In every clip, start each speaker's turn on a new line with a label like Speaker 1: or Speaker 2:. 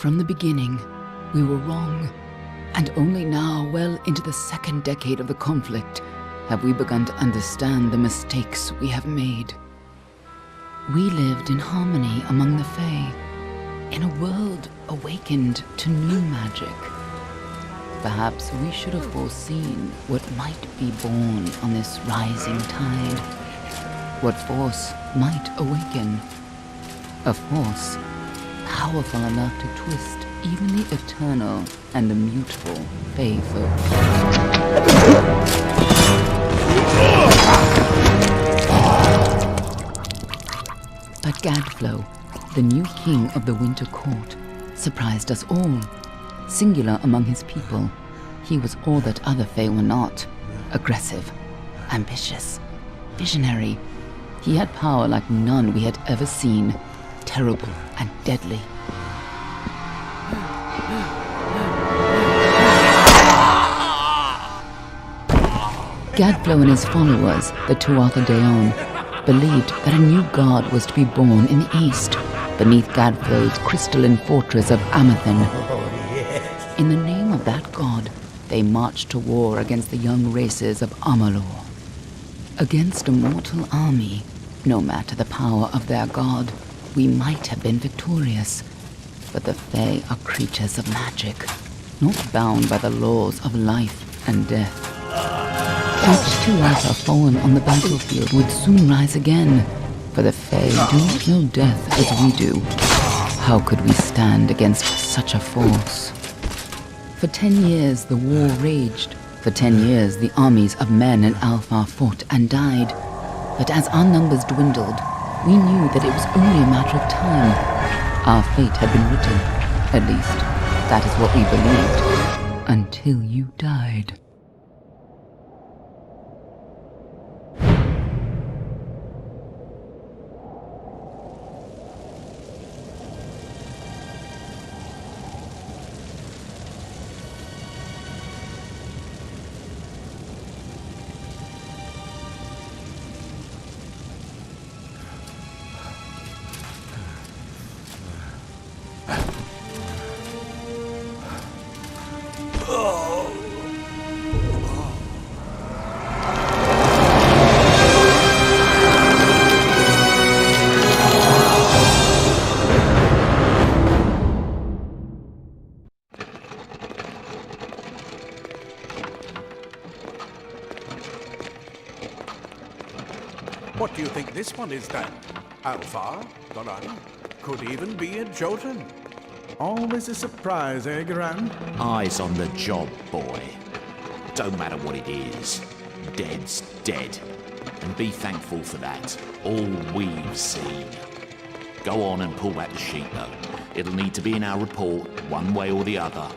Speaker 1: From the beginning, we were wrong, and only now, well into the second decade of the conflict, have we begun to understand the mistakes we have made. We lived in harmony among the Fae, in a world awakened to new magic. Perhaps we should have foreseen what might be born on this rising tide. What force might awaken. A force powerful enough to twist even the eternal and immutable Fae folk. But Gadflow, the new king of the Winter Court, surprised us all. Singular among his people, he was all that other Fae were not. Aggressive, ambitious, visionary. He had power like none we had ever seen, terrible and deadly. Gadflow and his followers, the Tuatha Deon, believed that a new god was to be born in the east, beneath Gadflow's crystalline fortress of Amathen. In the name of that god, they marched to war against the young races of Amalur. Against a mortal army, no matter the power of their god, we might have been victorious. But the Fae are creatures of magic, not bound by the laws of life and death. Each Tuatha fallen on the battlefield would soon rise again, for the Fae do not know death as we do. How could we stand against such a force? For 10 years the war raged. For 10 years the armies of Men and Alpha fought and died. But as our numbers dwindled, we knew that it was only a matter of time. Our fate had been written. At least, that is what we believed. Until you died.
Speaker 2: What do you think this one is then? Alpha? Doran? Could even be a Jotun. Always a surprise, eh, Garan?
Speaker 3: Eyes on the job, boy. Don't matter what it is. Dead's dead. And be thankful for that. All we've seen. Go on and pull back the sheet, though. It'll need to be in our report, one way or the other.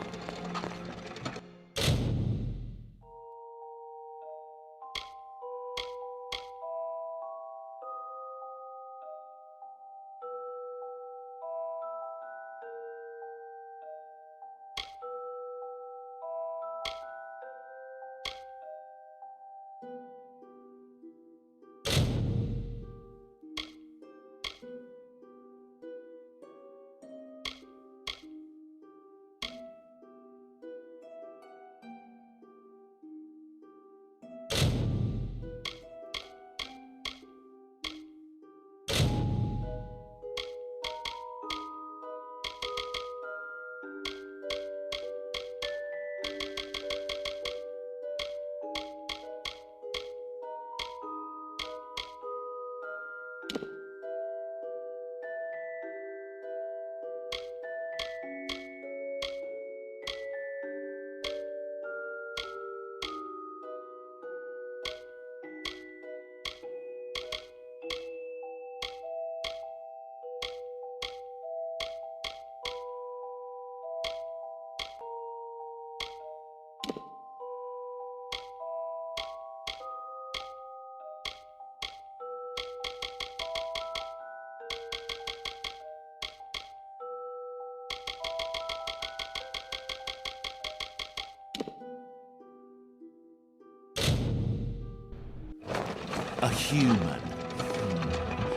Speaker 3: A human.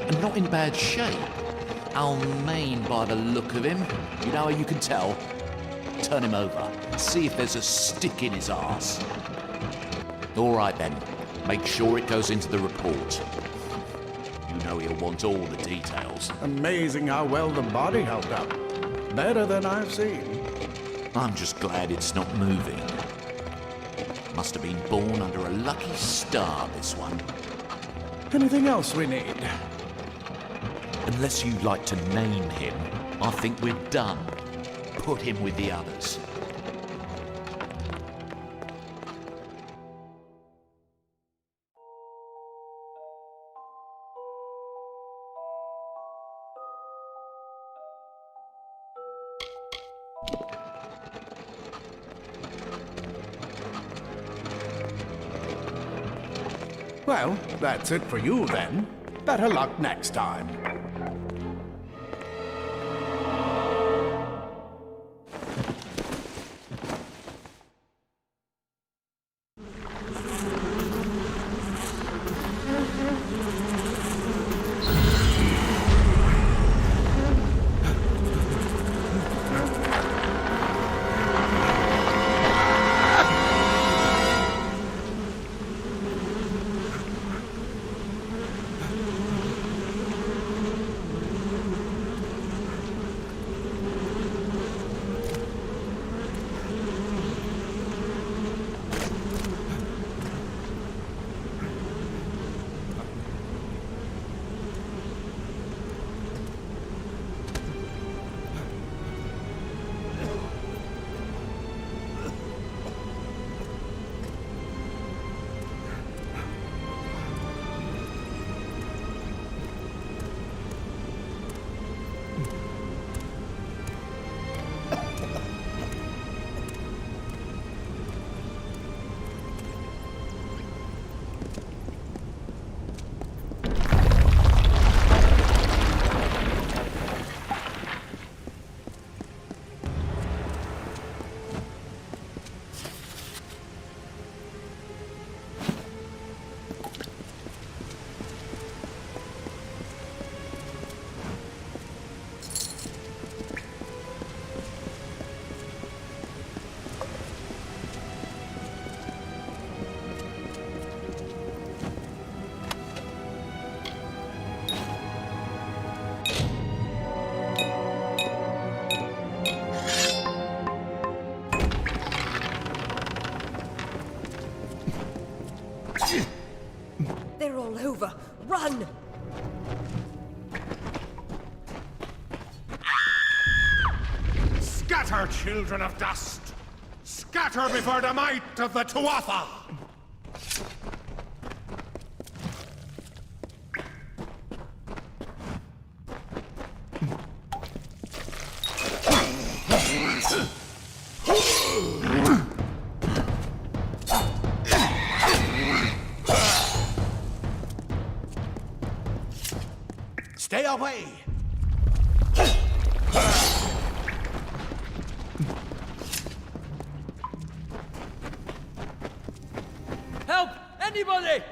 Speaker 3: And not in bad shape. Oh, mean by the look of him. You know how you can tell? Turn him over. See if there's a stick in his arse. All right then. Make sure it goes into the report. You know he'll want all the details.
Speaker 2: Amazing how well the body held up. Better than I've seen.
Speaker 3: I'm just glad it's not moving. Must have been born under a lucky star, this one.
Speaker 2: Anything else we need?
Speaker 3: Unless you'd like to name him, I think we're done. Put him with the others.
Speaker 2: Well, that's it for you then. Better luck next time.
Speaker 4: They're all over. Run!
Speaker 5: Scatter, children of dust! Scatter before the might of the Tuatha!
Speaker 2: Stay away!
Speaker 6: Help! Anybody!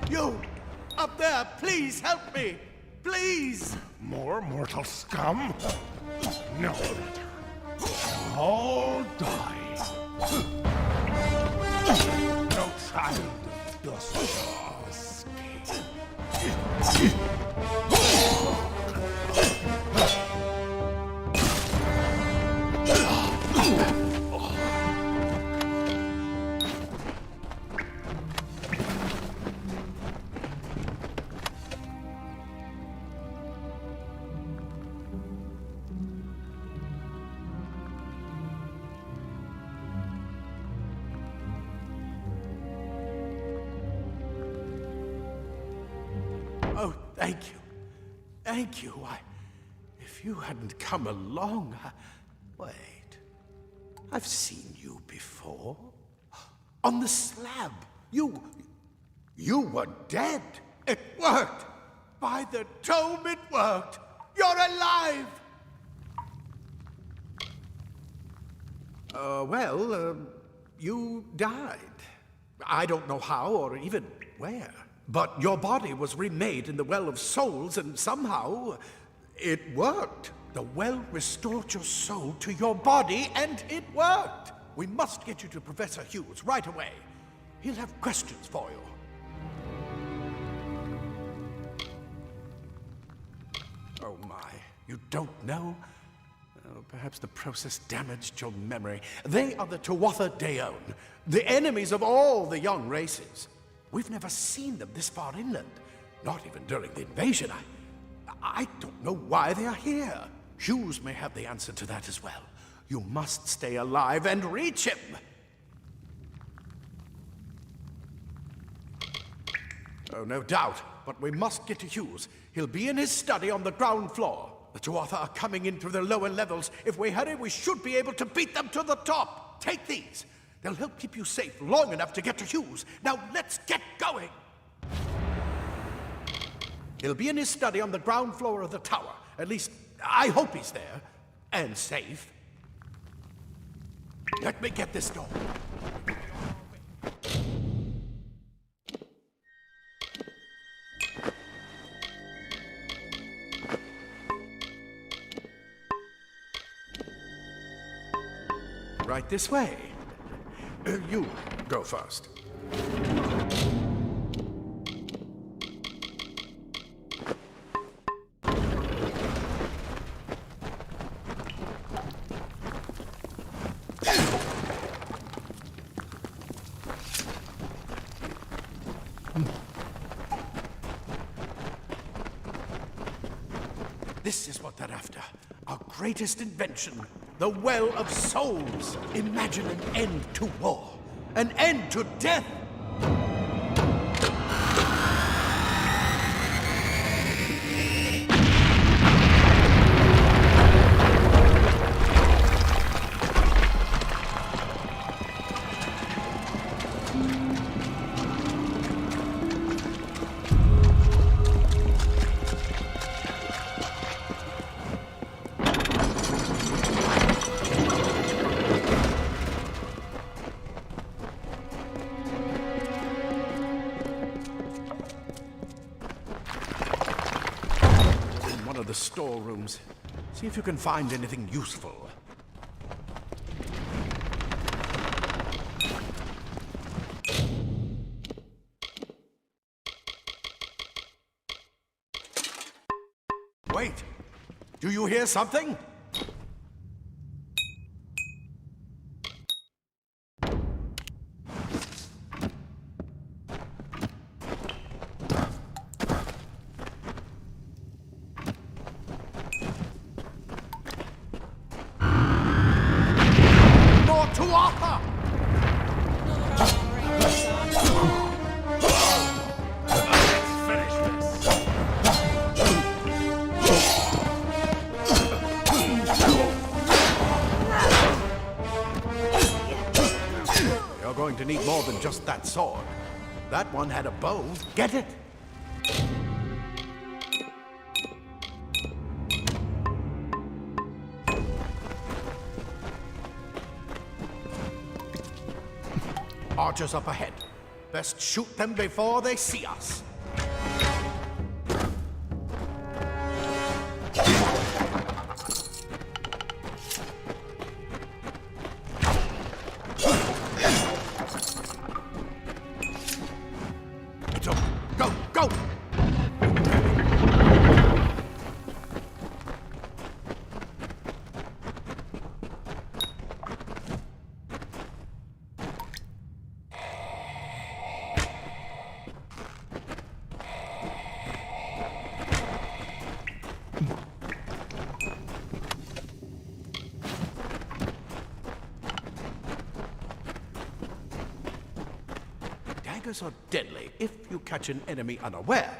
Speaker 2: You! Up there! Please help me! Please!
Speaker 5: More mortal scum? No. All die. No child of dust shall escape.
Speaker 2: Oh, thank you. Thank you. If you hadn't come along, Wait. I've seen you before. On the slab. You were dead. It worked. By the tome, it worked. You're alive. You died. I don't know how or even where. But your body was remade in the Well of Souls, and somehow it worked. The well restored your soul to your body, and it worked. We must get you to Professor Hughes right away. He'll have questions for you. Oh my, you don't know? Oh, perhaps the process damaged your memory. They are the Tuatha Deon, the enemies of all the young races. We've never seen them this far inland, not even during the invasion. I don't know why they are here. Hughes may have the answer to that as well. You must stay alive and reach him. Oh, no doubt, but we must get to Hughes. He'll be in his study on the ground floor. The Tuatha are coming in through the lower levels. If we hurry, we should be able to beat them to the top. Take these. They'll help keep you safe long enough to get to Hughes. Now let's get going. He'll be in his study on the ground floor of the tower. At least, I hope he's there. And safe. Let me get this door. Right this way. You go first. This is what they're after. Our greatest invention. The Well of Souls. Imagine an end to war. An end to death. The storerooms. See if you can find anything useful. Wait! Do you hear something? To need more than just that sword. That one had a bow. Get it? Archers up ahead. Best shoot them before they see us. Daggers are deadly if you catch an enemy unaware.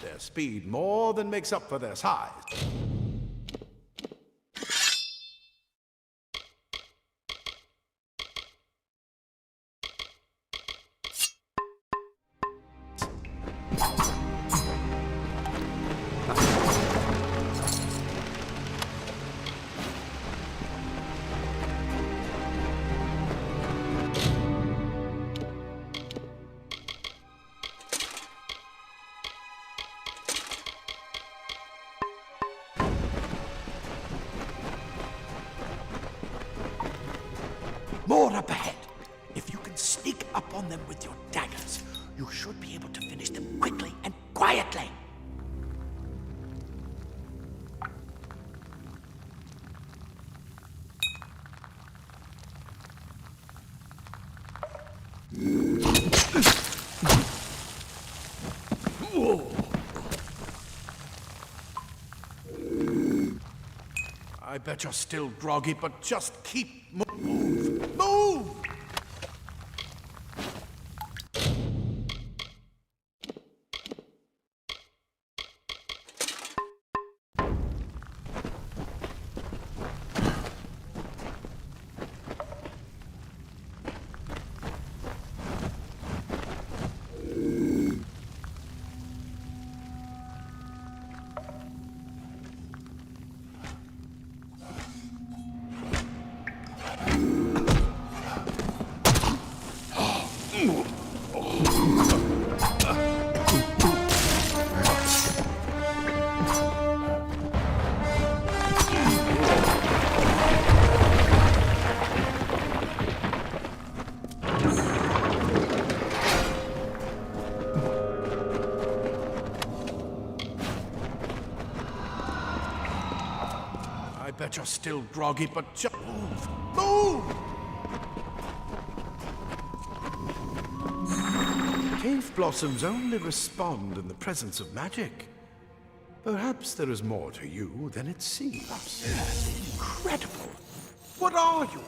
Speaker 2: Their speed more than makes up for their size. More up ahead. If you can sneak up on them with your daggers, you should be able to finish them quickly and quietly. I bet you're still groggy, but just keep move. Move! I bet you're still groggy, but just move. Move! Cave blossoms only respond in the presence of magic. Perhaps there is more to you than it seems. Incredible! What are you?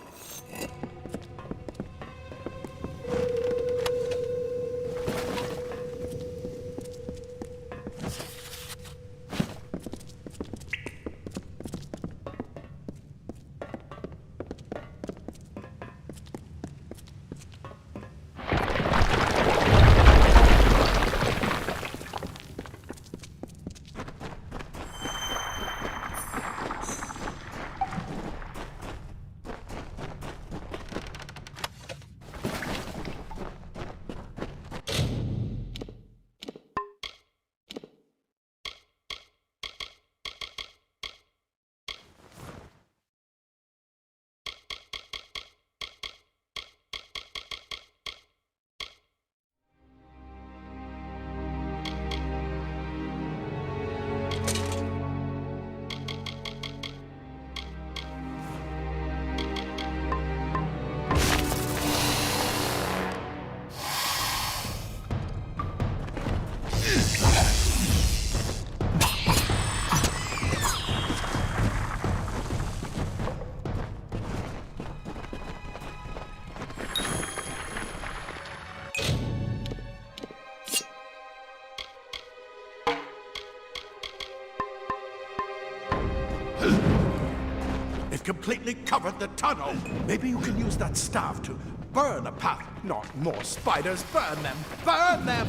Speaker 2: Completely covered the tunnel. Maybe you can use that staff to burn a path. Not more spiders. Burn them. Burn them!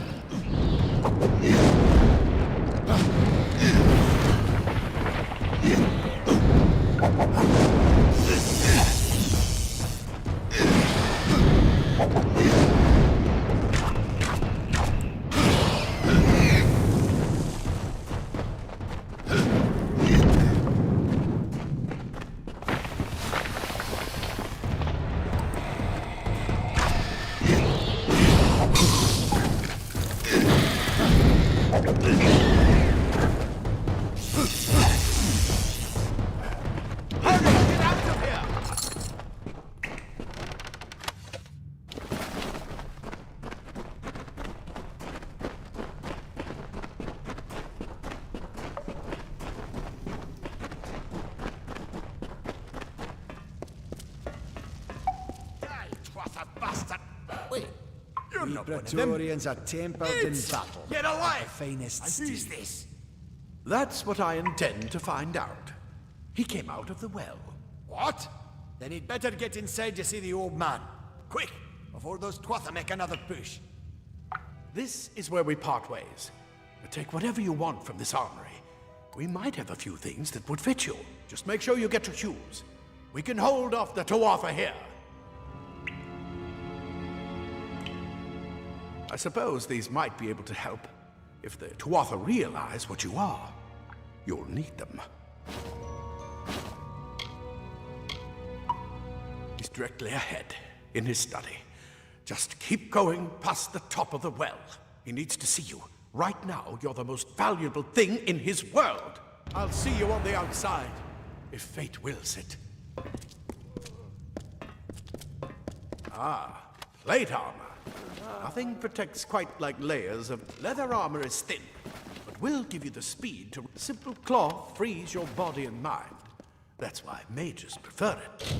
Speaker 7: Praetorians are tempered in battle.
Speaker 2: Get alive!
Speaker 7: Finest
Speaker 2: Who's this? That's what I intend to find out. He came out of the well.
Speaker 7: What? Then he'd better get inside to see the old man. Quick, before those Twatha make another push.
Speaker 2: This is where we part ways. Take whatever you want from this armory. We might have a few things that would fit you. Just make sure you get your shoes. We can hold off the Tuatha here. I suppose these might be able to help. If the Tuatha realize what you are, you'll need them. He's directly ahead. in his study. Just keep going past the top of the well. He needs to see you. Right now, you're the most valuable thing in his world.
Speaker 7: I'll see you on the outside.
Speaker 2: If fate wills it. Plate armor. Nothing protects quite like layers of leather armor is thin, but will give you the speed to simple cloth frees your body and mind. That's why mages prefer it.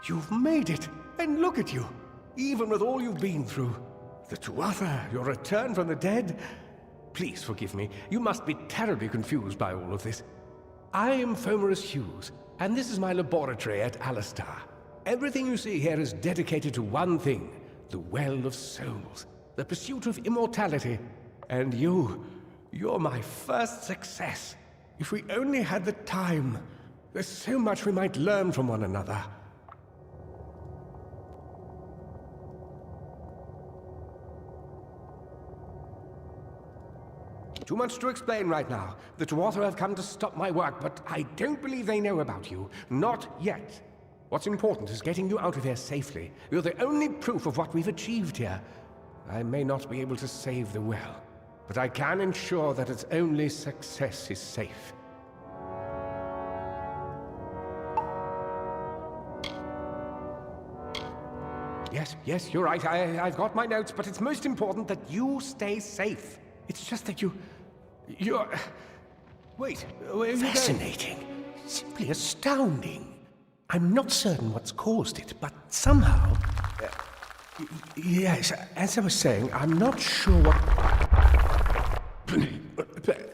Speaker 5: You've made it, and look at you. Even with all you've been through. The Tuatha, your return from the dead. Please forgive me. You must be terribly confused by all of this. I am Fomerus Hughes, and this is my laboratory at Alistar. Everything you see here is dedicated to one thing, the Well of Souls, the pursuit of immortality. And you're my first success. If we only had the time, there's so much we might learn from one another. Too much to explain right now. The Tuatha have come to stop my work, but I don't believe they know about you. Not yet. What's important is getting you out of here safely. You're the only proof of what we've achieved here. I may not be able to save the well, but I can ensure that its only success is safe. Yes, you're right. I've got my notes, but it's most important that you stay safe. It's just that you're... Wait, where are you going?
Speaker 2: Fascinating. Simply astounding. I'm not certain what's caused it, but somehow... yes, as I was saying, I'm not sure what...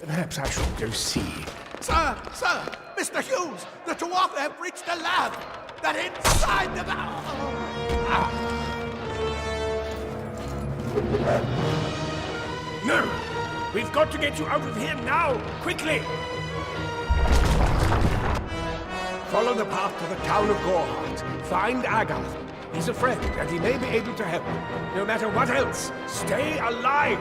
Speaker 2: Perhaps I should go see.
Speaker 7: Sir! Mr. Hughes! The Tuatha have reached the lab! They're inside the...
Speaker 5: No! We've got to get you out of here now! Quickly! Follow the path to the town of Gorhart. Find Agarth. He's a friend, and he may be able to help. No matter what else, stay alive!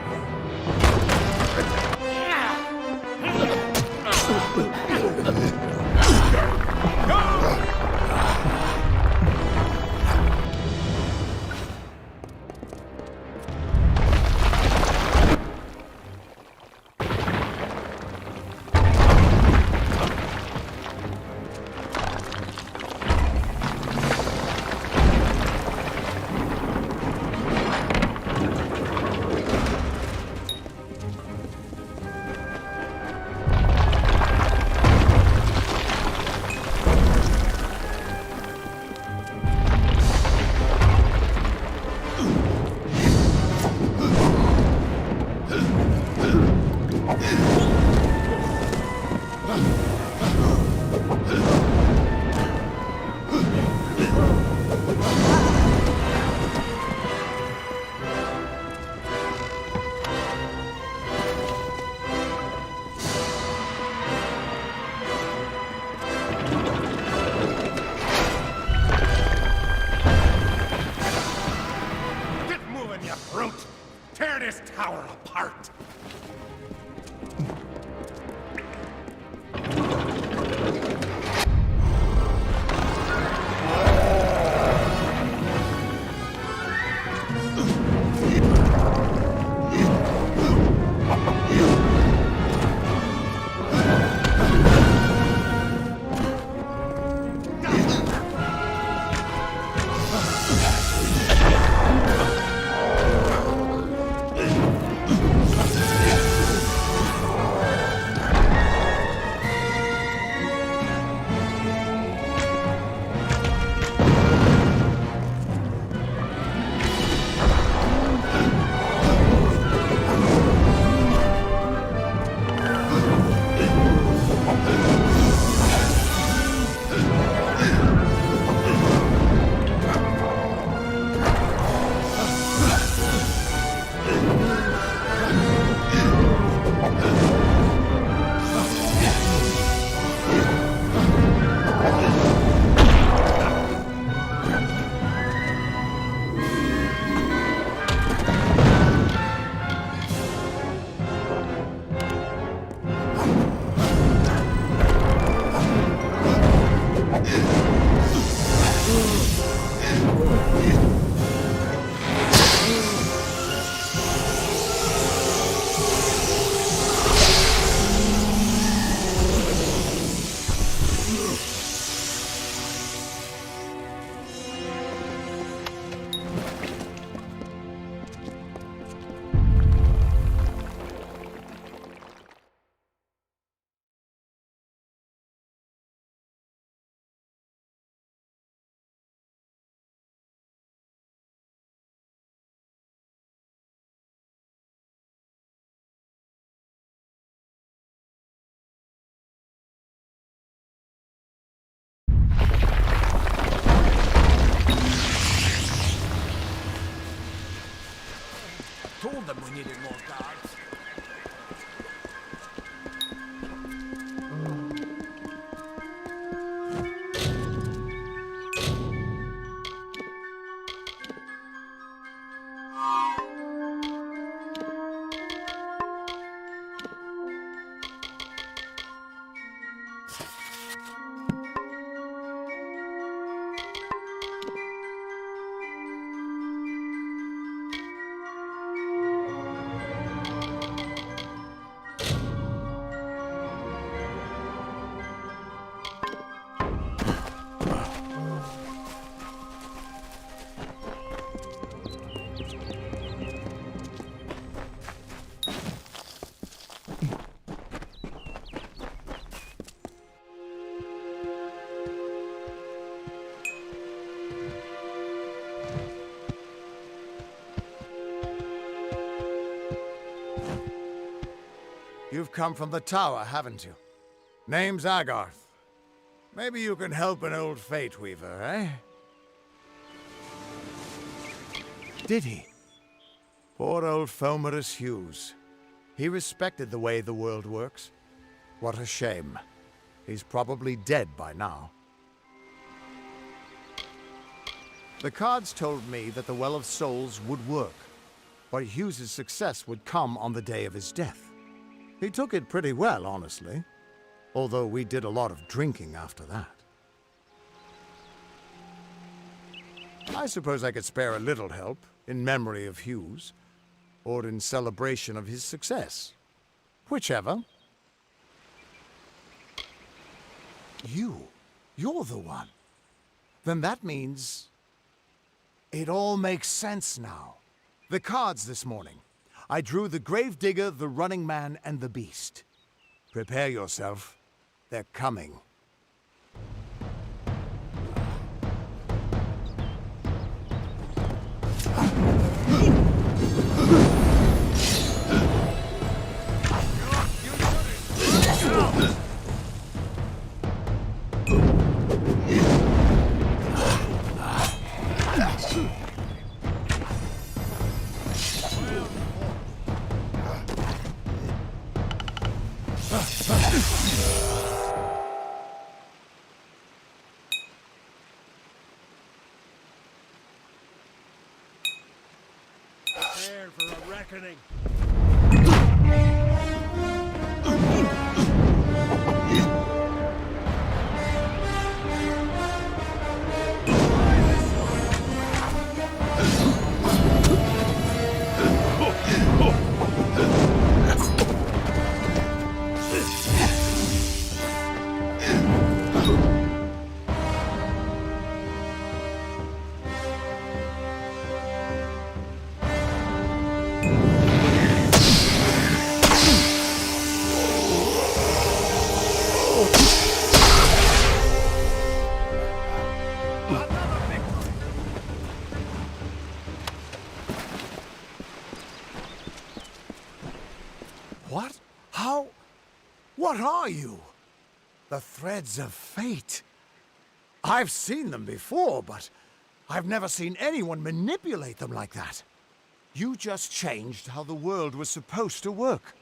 Speaker 2: you brute! Tear this tower apart!
Speaker 7: Told them we needed more guards.
Speaker 8: You've come from the tower, haven't you? Name's Agarth. Maybe you can help an old fate weaver, eh? Did he? Poor old Fomerus Hughes. He respected the way the world works. What a shame. He's probably dead by now. The cards told me that the Well of Souls would work, but Hughes's success would come on the day of his death. He took it pretty well, honestly, although we did a lot of drinking after that. I suppose I could spare a little help in memory of Hughes, or in celebration of his success. Whichever. You're the one. Then that means it all makes sense now. The cards this morning. I drew the Gravedigger, the Running Man, and the Beast. Prepare yourself. They're coming.
Speaker 7: Prepare for a reckoning.
Speaker 8: What? How? What are you? The threads of fate. I've seen them before, but I've never seen anyone manipulate them like that. You just changed how the world was supposed to work.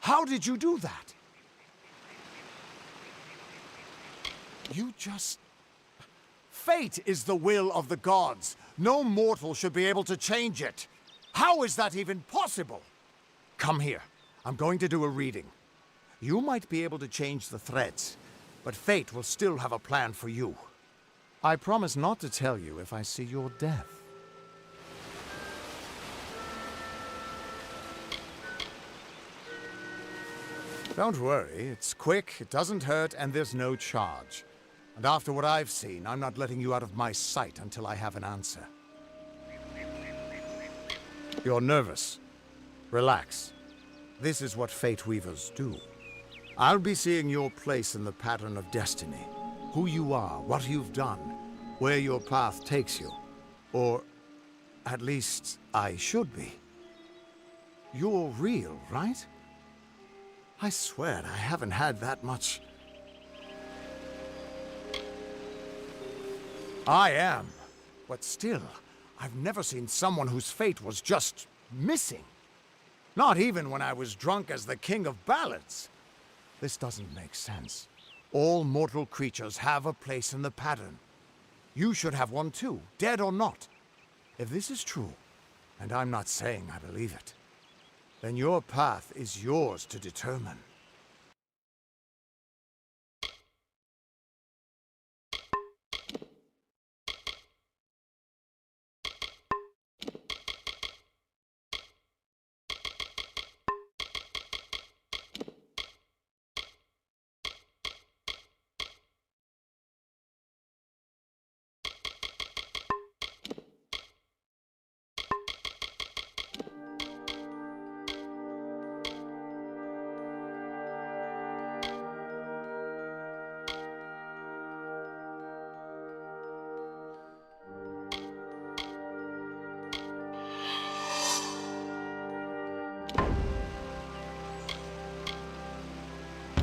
Speaker 8: How did you do that? You just... Fate is the will of the gods. No mortal should be able to change it. How is that even possible? Come here. I'm going to do a reading. You might be able to change the threads, but fate will still have a plan for you. I promise not to tell you if I see your death. Don't worry, it's quick, it doesn't hurt, and there's no charge. And after what I've seen, I'm not letting you out of my sight until I have an answer. You're nervous. Relax. This is what Fate Weavers do. I'll be seeing your place in the pattern of destiny. Who you are, what you've done, where your path takes you. Or, at least, I should be. You're real, right? I swear I haven't had that much... I am. But still, I've never seen someone whose fate was just missing. Not even when I was drunk as the king of ballads. This doesn't make sense. All mortal creatures have a place in the pattern. You should have one too, dead or not. If this is true, and I'm not saying I believe it, then your path is yours to determine.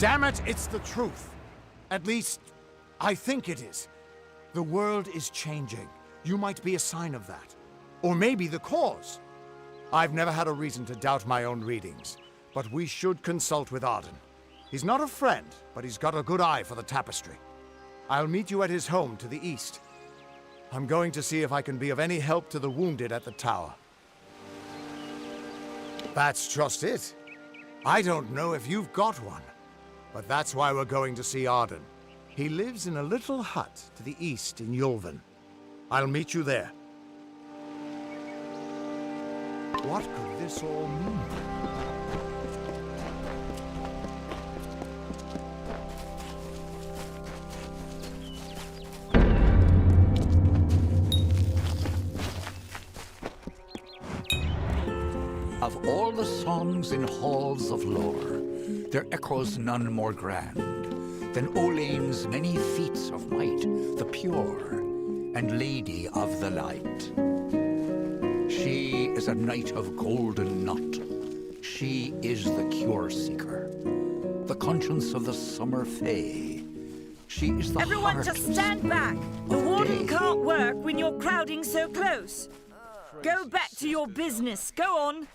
Speaker 8: Damn it, it's the truth. At least, I think it is. The world is changing. You might be a sign of that. Or maybe the cause. I've never had a reason to doubt my own readings, but we should consult with Arden. He's not a friend, but he's got a good eye for the tapestry. I'll meet you at his home to the east. I'm going to see if I can be of any help to the wounded at the tower. That's just it. I don't know if you've got one. But that's why we're going to see Arden. He lives in a little hut to the east in Yulven. I'll meet you there. What could this all mean?
Speaker 9: Of all the songs in halls of lore, there echoes none more grand than Olain's many feats of might, the pure and lady of the light. She is a knight of golden knot. She is the cure seeker, the conscience of the summer fae. She is the
Speaker 10: Everyone
Speaker 9: heart
Speaker 10: just stand back. The warden
Speaker 9: day.
Speaker 10: can't work when you're crowding so close. Go back to your business. Go on.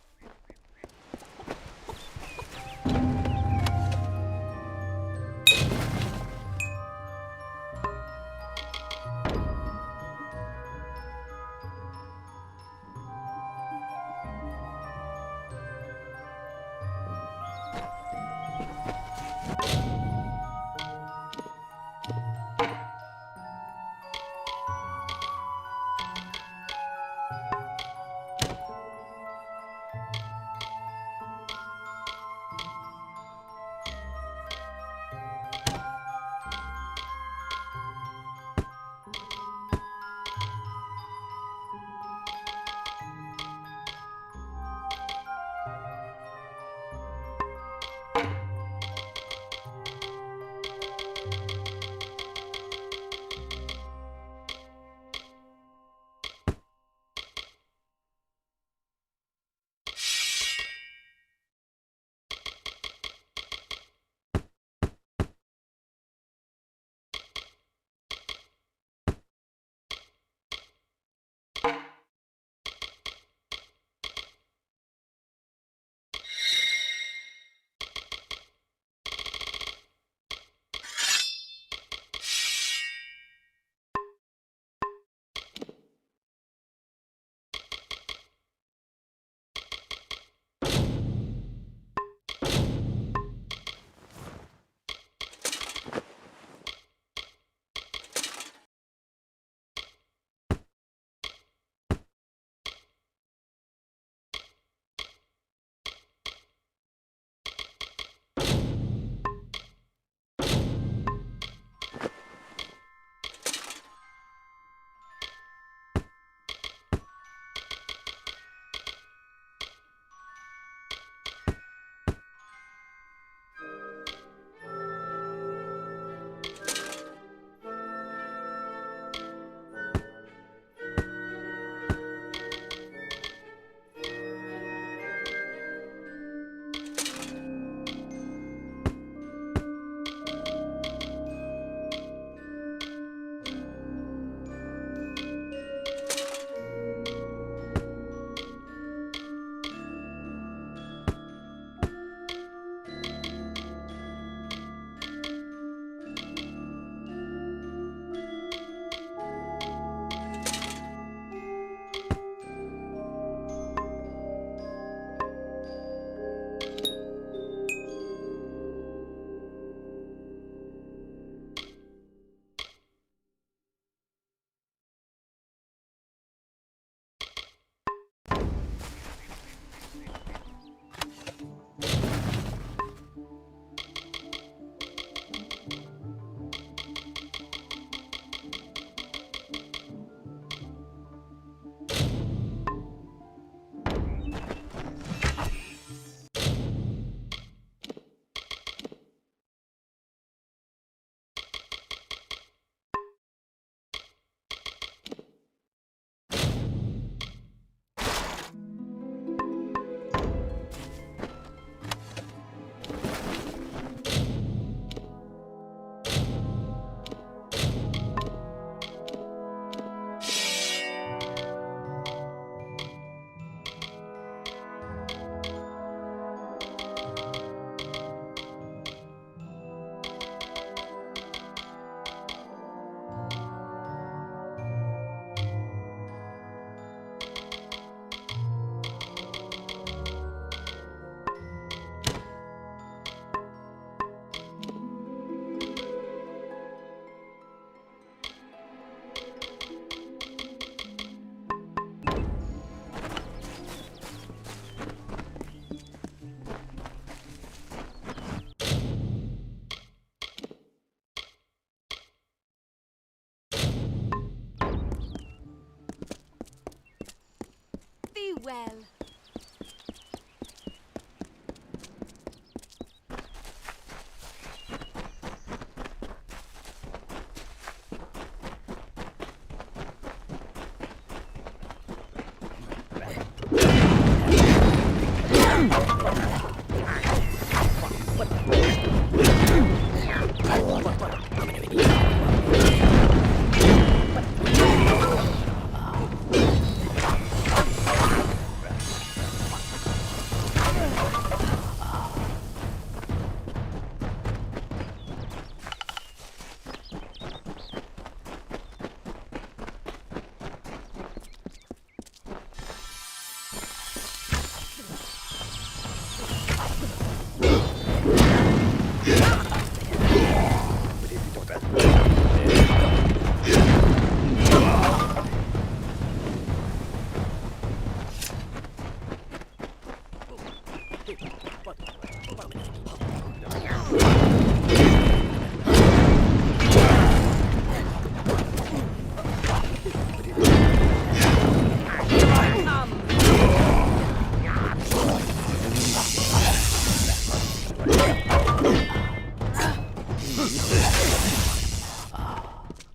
Speaker 4: well.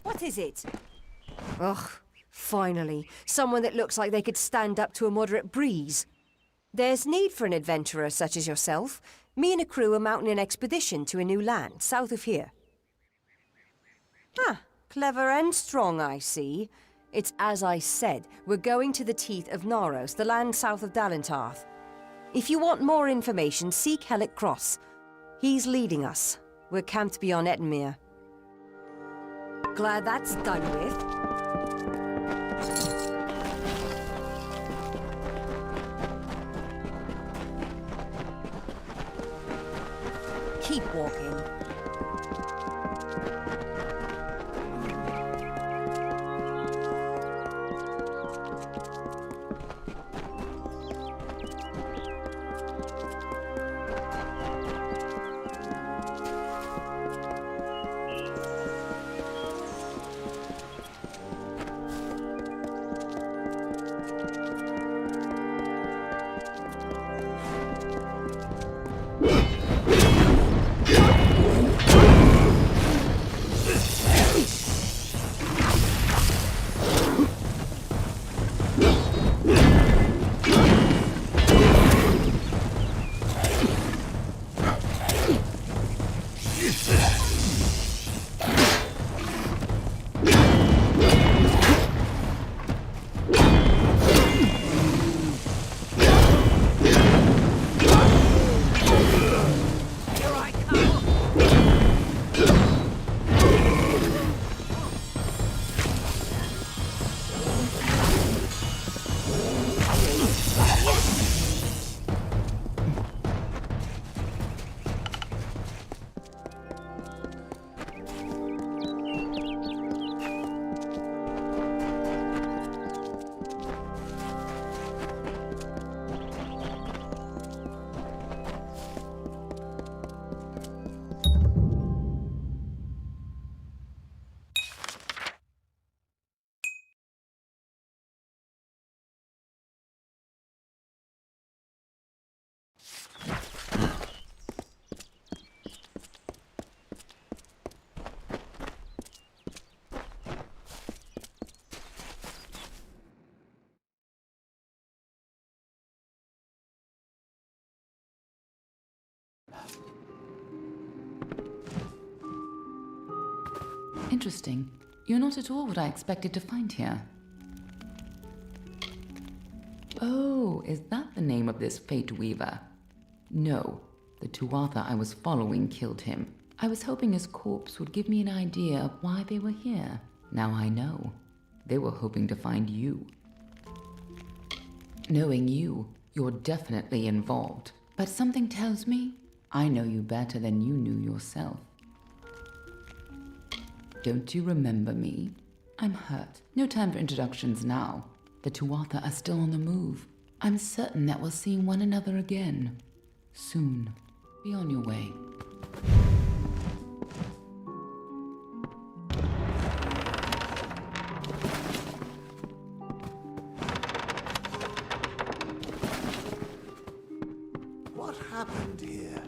Speaker 4: What is it? Ugh, finally. Someone that looks like they could stand up to a moderate breeze. There's need for an adventurer such as yourself. Me and a crew are mounting an expedition to a new land, south of here. Ah, clever and strong, I see. It's as I said, we're going to the teeth of Naros, the land south of Dalentarth. If you want more information, seek Hellick Cross. He's leading us. We're camped beyond Ettenmere. Glad that's done with. Keep walking.
Speaker 1: Interesting. You're not at all what I expected to find here. Oh, is that the name of this Fate Weaver? No, the Tuatha I was following killed him. I was hoping his corpse would give me an idea of why they were here. Now I know. They were hoping to find you. Knowing you, you're definitely involved. But something tells me I know you better than you knew yourself. Don't you remember me? I'm hurt. No time for introductions now. The Tuatha are still on the move. I'm certain that we'll see one another again. Soon. Be on your way.
Speaker 8: What happened here?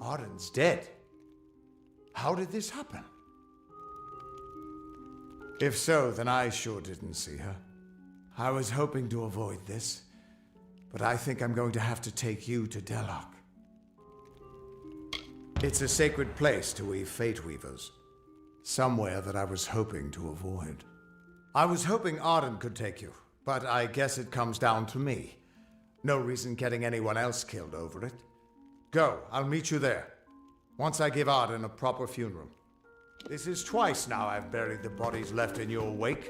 Speaker 8: Arden's dead. How did this happen? If so, then I sure didn't see her. I was hoping to avoid this, but I think I'm going to have to take you to Delok. It's a sacred place to weave fate weavers. Somewhere that I was hoping to avoid. I was hoping Arden could take you, but I guess it comes down to me. No reason getting anyone else killed over it. Go, I'll meet you there. Once I give Arden a proper funeral. This is twice now I've buried the bodies left in your wake.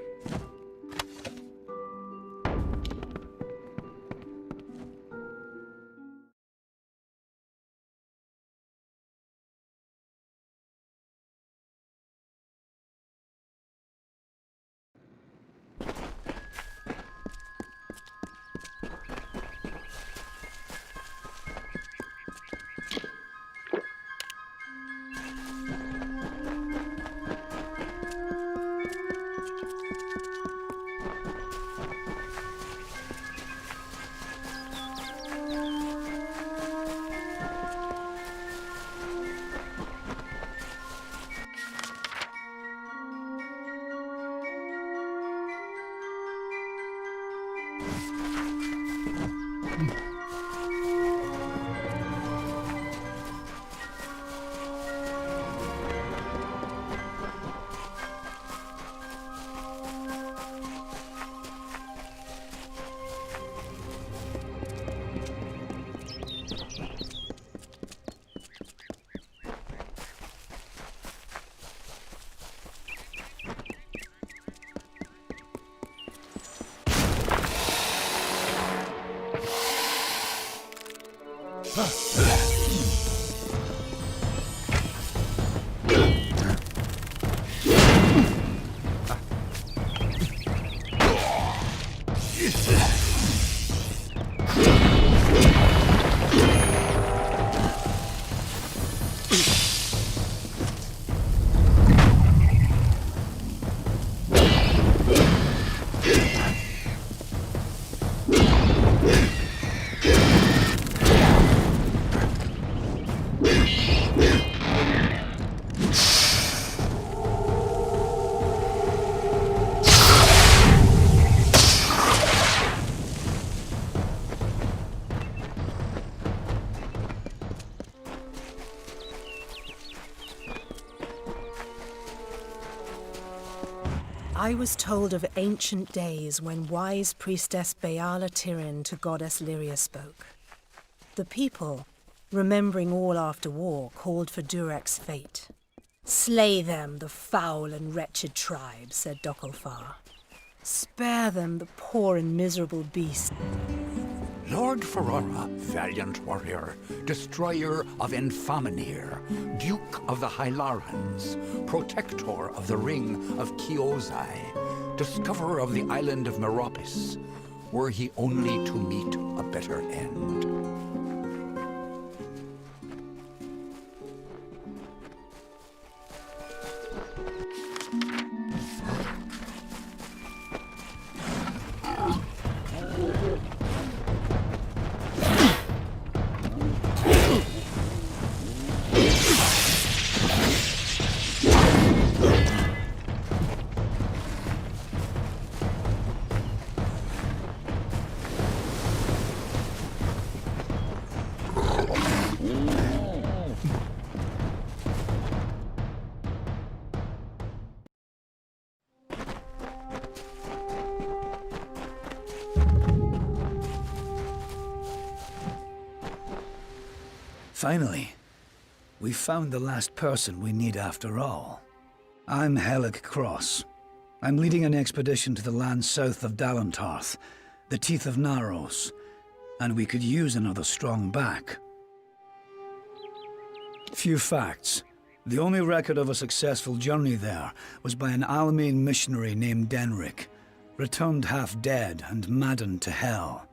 Speaker 11: I was told of ancient days when wise priestess Beala Tirin to goddess Lyria spoke. The people, remembering all after war, called for Durek's fate. Slay them, the foul and wretched tribe, said Dokkalfar. Spare them, the poor and miserable beast.
Speaker 9: Lord Ferrara, valiant warrior, destroyer of Enfaminir, Duke of the Hylarans, protector of the Ring of Kiozai, discoverer of the island of Meropis, were he only to meet a better end.
Speaker 12: Finally, we found the last person we need after all. I'm Helig Cross. I'm leading an expedition to the land south of Dalentarth, the Teeth of Naros, and we could use another strong back. Few facts. The only record of a successful journey there was by an Almane missionary named Denric, returned half dead and maddened to hell.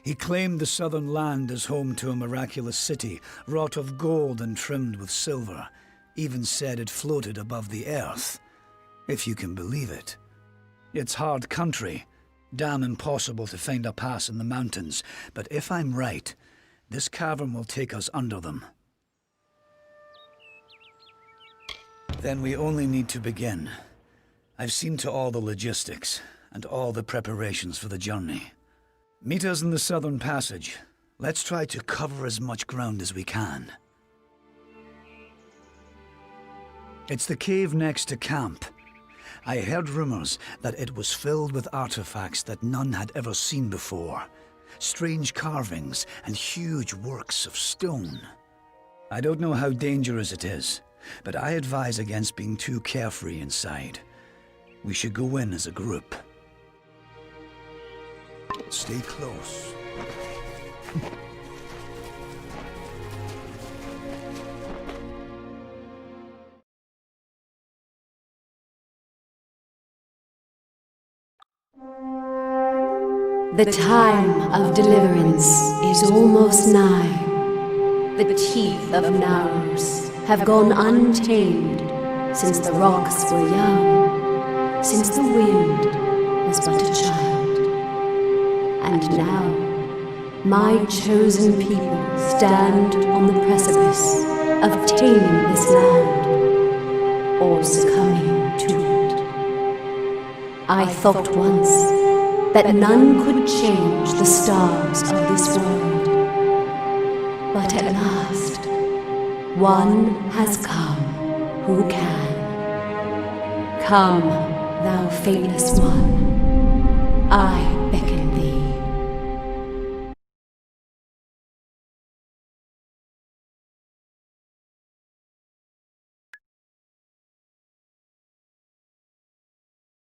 Speaker 12: He claimed the southern land as home to a miraculous city, wrought of gold and trimmed with silver. Even said it floated above the earth, if you can believe it. It's hard country, Damn impossible to find a pass in the mountains, but if I'm right, this cavern will take us under them. Then we only need to begin. I've seen to all the logistics, and all the preparations for the journey. Meet us in the southern passage. Let's try to cover as much ground as we can. It's the cave next to camp. I heard rumors that it was filled with artifacts that none had ever seen before. Strange carvings and huge works of stone. I don't know how dangerous it is, but I advise against being too carefree inside. We should go in as a group.
Speaker 8: Stay close.
Speaker 13: The time of deliverance is almost nigh. The teeth of Naurus have gone untamed since the rocks were young, since the wind was but a child. And now, my chosen people stand on the precipice of taming this land, or succumbing to it. I thought once that none could change the stars of this world. But at last, one has come who can. Come, thou faithless one.